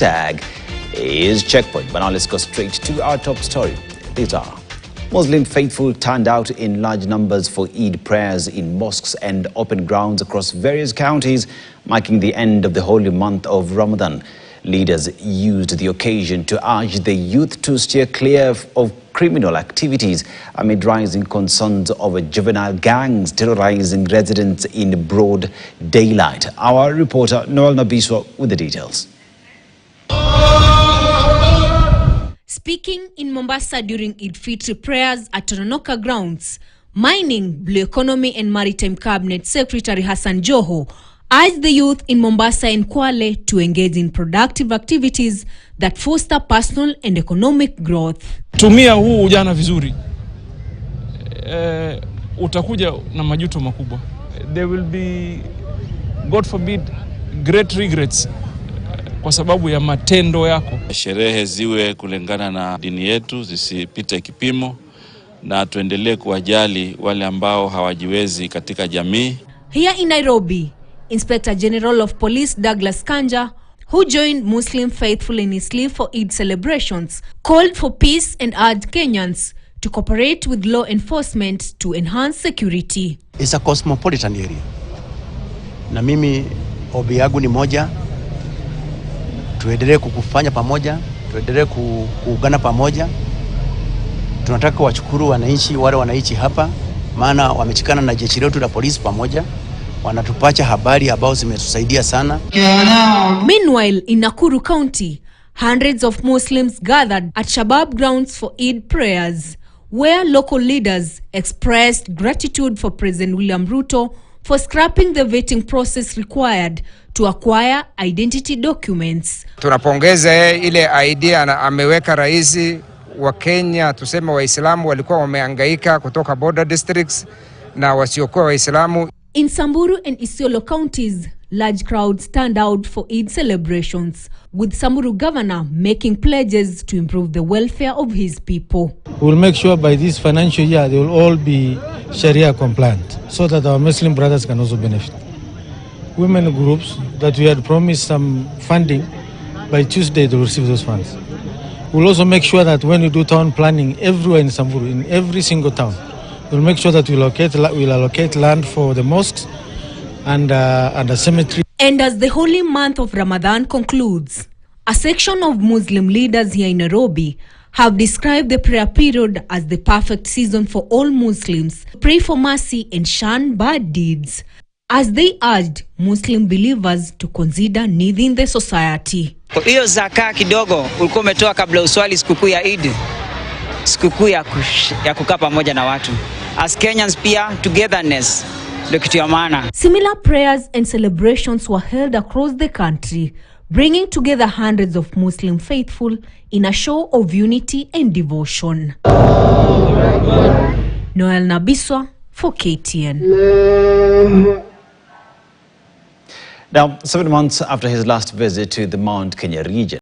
Tag is checkpoint. But now let's go straight to our top story. These are Muslim faithful turned out in large numbers for Eid prayers in mosques and open grounds across various counties, marking the end of the holy month of Ramadan. Leaders used the occasion to urge the youth to steer clear of criminal activities amid rising concerns over juvenile gangs terrorizing residents in broad daylight. Our reporter Noel Nabiswa with the details. Speaking in Mombasa during Eid Fitr prayers at Tononoka grounds, Mining, Blue Economy and Maritime Cabinet Secretary Hassan Joho urged the youth in Mombasa and Kwale to engage in productive activities that foster personal and economic growth. Tumia huu ujana vizuri. Utakuja na majuto makubwa. There will be, God forbid, great regrets kwa sababu ya matendo yako. Sherehe ziwe kulingana na dini yetu, zisipite kipimo, na tuendelee kuwajali wale ambao hawajiwezi katika jamii. Here in Nairobi, Inspector General of Police Douglas Kanja, who joined Muslim faithful in his leave for Eid celebrations, called for peace and urged Kenyans to cooperate with law enforcement to enhance security. It's a cosmopolitan area. Na mimi obi yangu ni moja, tuendelee kukufanya pamoja, tuendelee kuungana pamoja. Tunataka kuwashukuru wananchi, wale wananchi hapa, maana wamechikana na jeshi letu la polisi pamoja. Wanatupacha habari ambao zimetusaidia sana. Meanwhile, in Nakuru County, hundreds of Muslims gathered at Shabab grounds for Eid prayers, where local leaders expressed gratitude for President William Ruto for scrapping the vetting process required to acquire identity documents. Tunapongeza ile idea ameweka rais wa Kenya, tuseme Waislamu walikuwa wamehangaika kutoka border districts na wasiokuwa Waislamu. In Samburu and Isiolo counties, large crowds stand out for Eid celebrations, with Samburu governor making pledges to improve the welfare of his people. We will make sure by this financial year they will all be Sharia compliant, so that our Muslim brothers can also benefit. Women groups that we had promised some funding, by Tuesday they will receive those funds. We will also make sure that when we do town planning everywhere in Samburu, in every single town, we'll make sure that we'll allocate land for the mosques and a cemetery. And as the holy month of Ramadan concludes, a section of Muslim leaders here in Nairobi have described the prayer period as the perfect season for all Muslims to pray for mercy and shun bad deeds, as they urged Muslim believers to consider needing the society. Hiyo zaka kidogo ulikuwa umetoa kabla uswali sikukuu ya Eid, sikukuu ya kukaa pamoja na watu. As Kenyans pia, togetherness ndio kitu ya maana. Similar prayers and celebrations were held across the country, bringing together hundreds of Muslim faithful in a show of unity and devotion. Noel Nabiswa for KTN. Now, 7 months after his last visit to the Mount Kenya region,